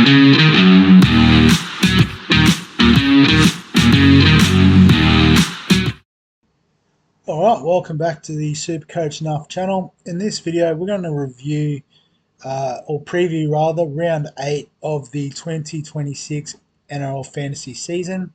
Alright, welcome back to the Supercoach Nuff channel. In this video, we're going to review, or preview rather, round 8 of the 2026 NRL Fantasy season.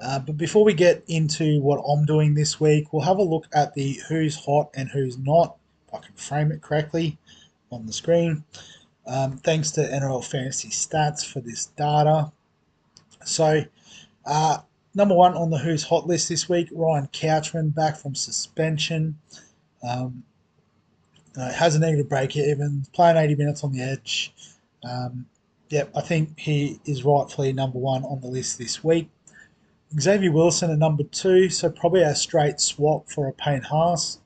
But before we get into what I'm doing this week, we'll have a look at the who's hot and who's not, if I can frame it correctly on the screen. Thanks to NRL Fantasy Stats for this data. So, number one on the who's hot list this week, Ryan Couchman, back from suspension. Has a negative break even, playing 80 minutes on the edge. I think he is rightfully number one on the list this week. Xavier Wilson at number 2, so probably a straight swap for a Payne Haas.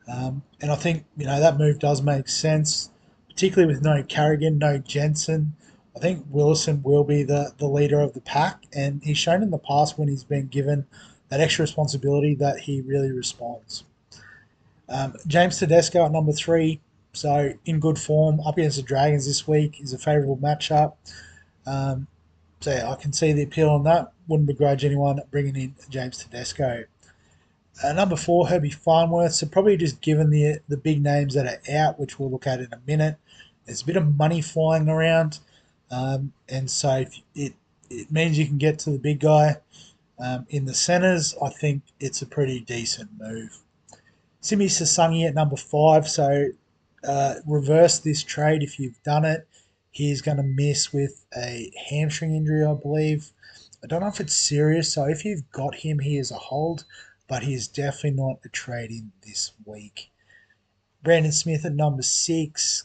And I think that move does make sense, particularly with no Carrigan, no Jensen. I think Wilson will be the leader of the pack, and he's shown in the past when he's been given that extra responsibility that he really responds. James Tedesco at number 3, so in good form, up against the Dragons this week is a favourable matchup. I can see the appeal on that. Wouldn't begrudge anyone bringing in James Tedesco. Number 4, Herbie Farnworth. So probably just given the big names that are out, which we'll look at in a minute, there's a bit of money flying around. And so if it means you can get to the big guy in the centres, I think it's a pretty decent move. Simi Sasungi at number 5. So reverse this trade if you've done it. He's going to miss with a hamstring injury, I believe. I don't know if it's serious, so if you've got him, he is a hold, but he is definitely not a trade in this week. Brandon Smith at number 6.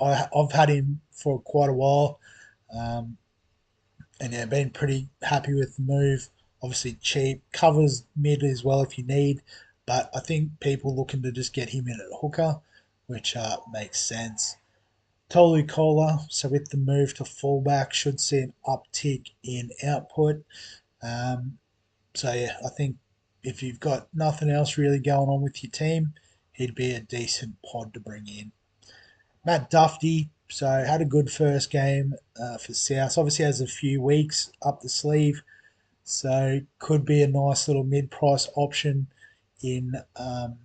I've had him for quite a while, and been pretty happy with the move. Obviously cheap, covers mid as well if you need, but I think people looking to just get him in at hooker, which makes sense. Tolu Kola, so with the move to fullback, should see an uptick in output. I think if you've got nothing else really going on with your team, he'd be a decent pod to bring in. Matt Duffy, so had a good first game for South. Obviously has a few weeks up the sleeve, so could be a nice little mid-price option in the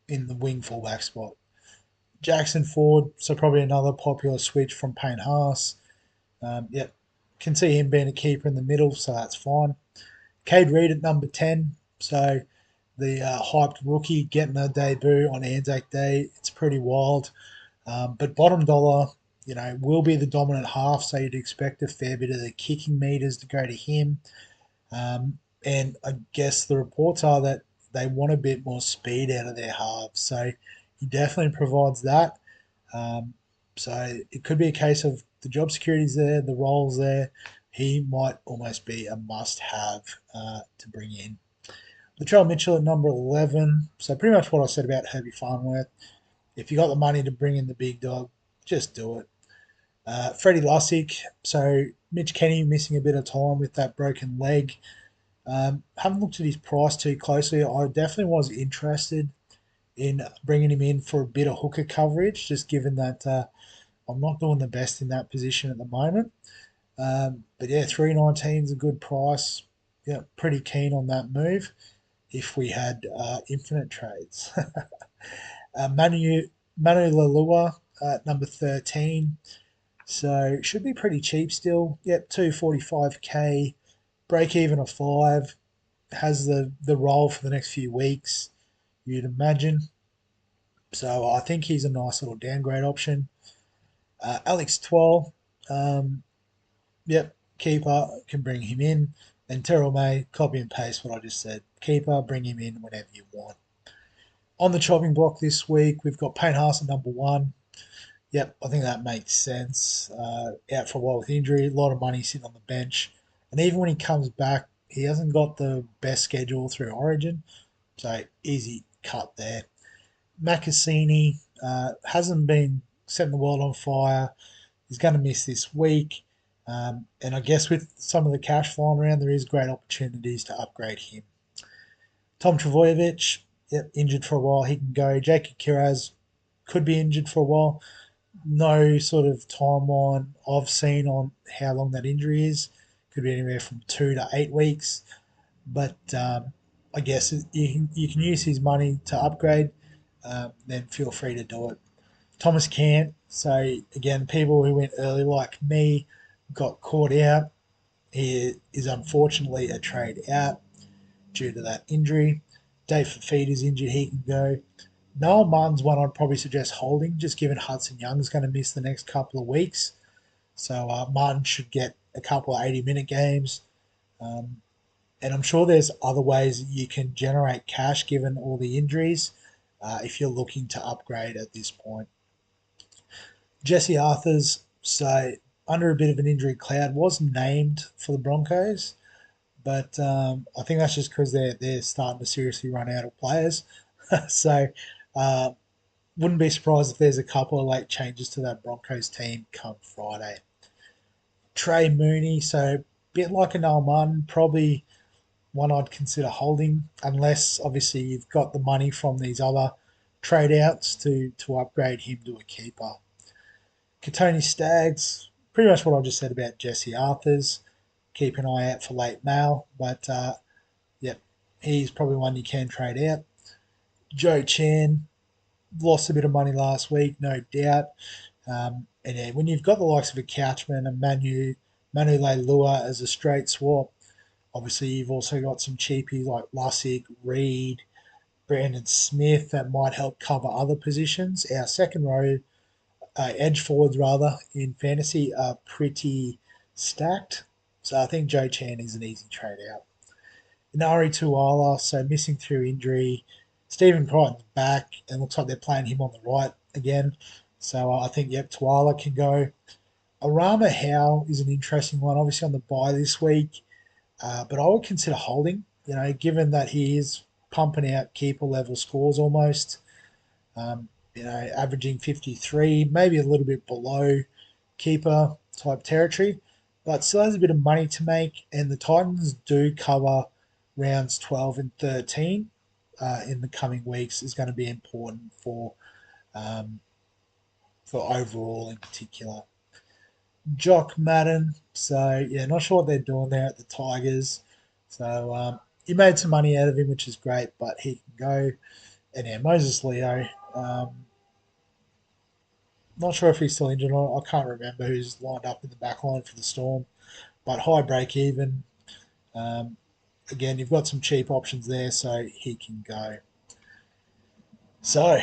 wing fullback spot. Jackson Ford, so probably another popular switch from Payne Haas. Can see him being a keeper in the middle, so that's fine. Cade Reed at number 10, so the hyped rookie getting a debut on Anzac Day. It's pretty wild. But bottom dollar, will be the dominant half, so you'd expect a fair bit of the kicking meters to go to him. And I guess the reports are that they want a bit more speed out of their halves, so he definitely provides that. So it could be a case of the job security's there, the role's there. He might almost be a must-have to bring in. Latrell Mitchell at number 11. So pretty much what I said about Herbie Farnworth. If you got the money to bring in the big dog, just do it. Freddie Lussick. So Mitch Kenny missing a bit of time with that broken leg. Haven't looked at his price too closely. I definitely was interested in bringing him in for a bit of hooker coverage, just given that I'm not doing the best in that position at the moment. But yeah, 319 is a good price. Yeah, pretty keen on that move if we had infinite trades. Manu Lalua at number 13. So should be pretty cheap still. Yep, 245k, break even of 5. Has the role for the next few weeks, you'd imagine. So I think he's a nice little downgrade option. Alex Twell, keeper, can bring him in. And Terrell May, copy and paste what I just said. Keeper, bring him in whenever you want. On the chopping block this week, we've got Payne Haas at number 1. Yep, I think that makes sense. Out for a while with injury, a lot of money sitting on the bench. And even when he comes back, he hasn't got the best schedule through Origin. So easy cut there. Macassini hasn't been setting the world on fire. He's going to miss this week. And I guess with some of the cash flying around, there is great opportunities to upgrade him. Tom Travojevic, injured for a while. He can go. Jacob Kiraz could be injured for a while. No sort of timeline I've seen on how long that injury is. Could be anywhere from 2 to 8 weeks. But I guess you can use his money to upgrade. Then feel free to do it. Thomas can't. So again, people who went early like me got caught out. He is unfortunately a trade out due to that injury. Dave Fafita's injured. He can go. Noel Martin's one I'd probably suggest holding, just given Hudson Young's going to miss the next couple of weeks. So Martin should get a couple of 80-minute games. Um, and I'm sure there's other ways you can generate cash given all the injuries if you're looking to upgrade at this point. Jesse Arthurs, so under a bit of an injury cloud, was named for the Broncos, but I think that's just because they're starting to seriously run out of players. So uh, wouldn't be surprised if there's a couple of late changes to that Broncos team come Friday. Trey Mooney, so a bit like an Alman, probably one I'd consider holding, unless obviously you've got the money from these other trade outs to upgrade him to a keeper. Katoni Staggs, pretty much what I just said about Jesse Arthurs. Keep an eye out for late mail, but yep, he's probably one you can trade out. Joe Chan lost a bit of money last week, no doubt. And yeah, when you've got the likes of a Couchman and Manu Leilua as a straight swap, obviously you've also got some cheapies like Lussick, Reed, Brandon Smith that might help cover other positions. Our second row, edge forwards rather, in fantasy are pretty stacked. So I think Joe Chan is an easy trade out. Nari Tuala, so missing through injury. Stephen Crichton's back, and looks like they're playing him on the right again. So I think, yep, Tuala can go. Arama Howe is an interesting one, obviously on the bye this week, but I would consider holding, given that he is pumping out keeper level scores almost, averaging 53, maybe a little bit below keeper type territory, but still has a bit of money to make. And the Titans do cover rounds 12 and 13 in the coming weeks, is going to be important um, for overall in particular. Jock Madden, so yeah, not sure what they're doing there at the Tigers. So he made some money out of him, which is great, but he can go. And yeah, Moses Leo, not sure if he's still injured or not. I can't remember who's lined up in the back line for the Storm, but high break even. Um, Again, you've got some cheap options there, so he can go. So,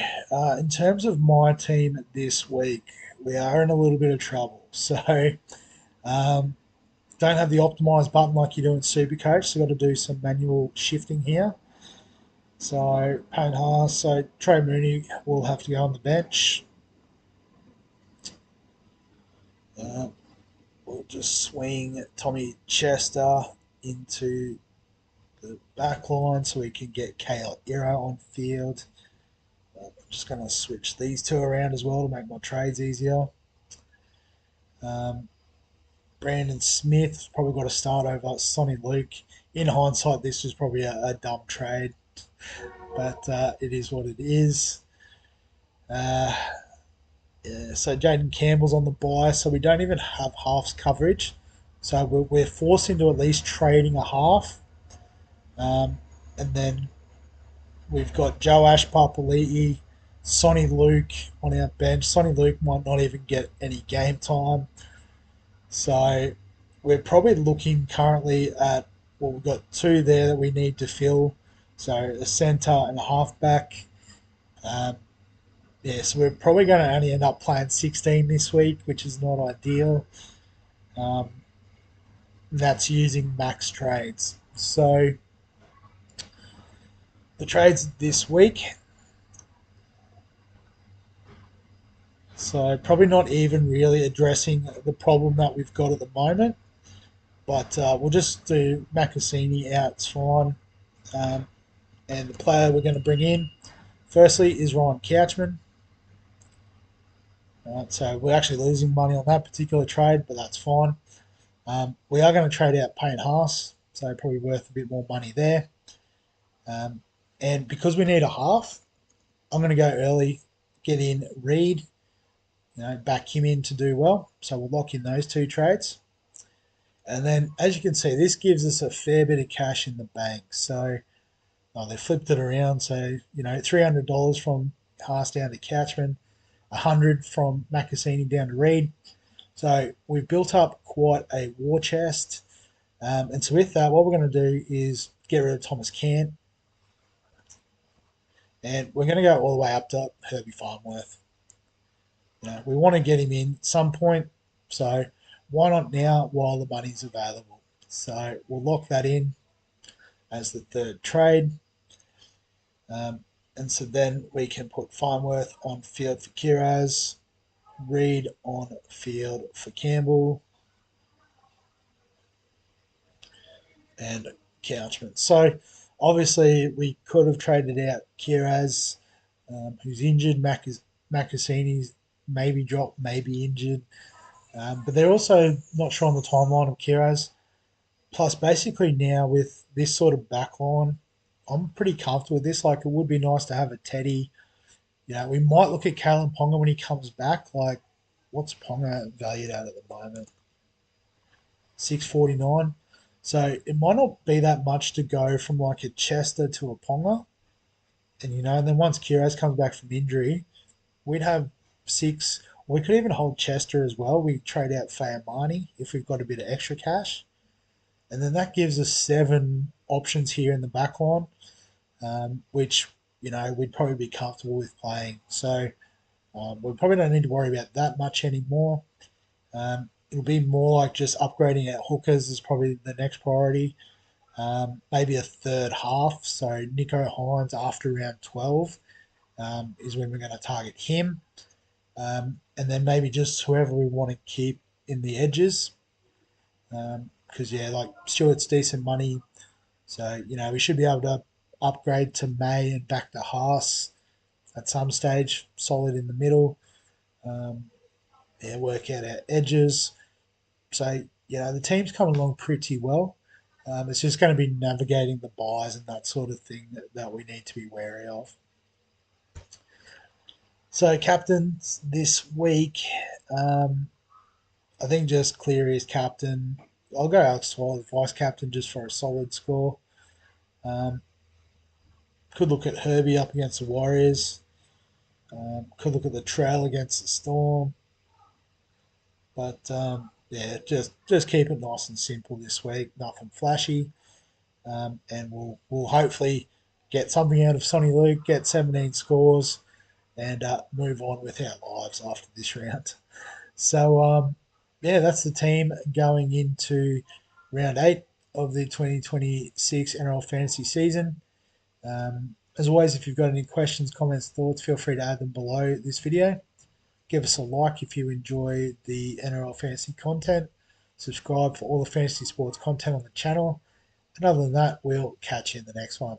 in terms of my team this week, we are in a little bit of trouble. So, um, don't have the optimize button like you do in Supercoach, so got to do some manual shifting here. So, Payne Haas, so Trey Mooney will have to go on the bench. Uh, we'll just swing Tommy Chester into the back line so we can get Kale Iro on field. I'm just going to switch these two around as well to make my trades easier. Um, Brandon Smith probably got to start over Sonny Luke. In hindsight, this was probably a dumb trade, but it is what it is. Uh, yeah, so Jaden Campbell's on the buy, so we don't even have halves coverage. So we're forced into at least trading a half. And then we've got Joe Ashpapali'i, Sonny Luke on our bench. Sonny Luke might not even get any game time. So we're probably looking currently at, well, we've got two there that we need to fill. So a centre and a halfback. Um, yeah, so we're probably going to only end up playing 16 this week, which is not ideal. Um, that's using max trades. So the trades this week, so probably not even really addressing the problem that we've got at the moment. But we'll just do Makasini out, it's fine. Um, and the player we're going to bring in, firstly, is Ryan Couchman. So we're actually losing money on that particular trade, but that's fine. We are going to trade out Payne Haas, so probably worth a bit more money there. Um, and because we need a half, I'm going to go early, get in Reed back him in to do well. So we'll lock in those two trades. And then, as you can see, this gives us a fair bit of cash in the bank. So they flipped it around. So, $300 from Haas down to Couchman, 100 from Macassini down to Reed. So we've built up quite a war chest. And so with that, what we're going to do is get rid of Thomas Cant. And we're going to go all the way up to Herbie Farnworth. We want to get him in at some point. So why not now while the money's available? So we'll lock that in as the third trade. And so then we can put Farnworth on field for Kiraz, Reed on field for Campbell, and Couchman. So obviously we could have traded out Kiraz, who's injured. Macassini's maybe dropped, maybe injured. But they're also not sure on the timeline of Kiraz. Plus, basically now with this sort of backline, I'm pretty comfortable with this. Like, it would be nice to have a Teddy. We might look at Kalen Ponga when he comes back. Like, what's Ponga valued at the moment? 649. So it might not be that much to go from like a Chester to a Ponga. And then once Kiraz comes back from injury, we'd have six. We could even hold Chester as well. We trade out Fayamani if we've got a bit of extra cash. And then that gives us 7 options here in the back line, which, we'd probably be comfortable with playing. So we probably don't need to worry about that much anymore. It'll be more like just upgrading our hookers is probably the next priority. Maybe a third half. So Nico Hines after round 12 is when we're going to target him. And then maybe just whoever we want to keep in the edges. Because, like Stewart's decent money. So, we should be able to upgrade to May and back to Haas at some stage, solid in the middle. Work out our edges. So, the team's coming along pretty well. It's just going to be navigating the buys and that sort of thing that we need to be wary of. So, captains this week, I think just Cleary is captain. I'll go Alex Twal as vice captain just for a solid score. Could look at Herbie up against the Warriors. Could look at the Trail against the Storm. But just keep it nice and simple this week. Nothing flashy. And we'll hopefully get something out of Sonny Luke, get 17 scores, and move on with our lives after this round. So, that's the team going into round 8 of the 2026 NRL Fantasy season. As always, if you've got any questions, comments, thoughts, feel free to add them below this video. Give us a like if you enjoy the NRL Fantasy content. Subscribe for all the fantasy sports content on the channel. And other than that, we'll catch you in the next one.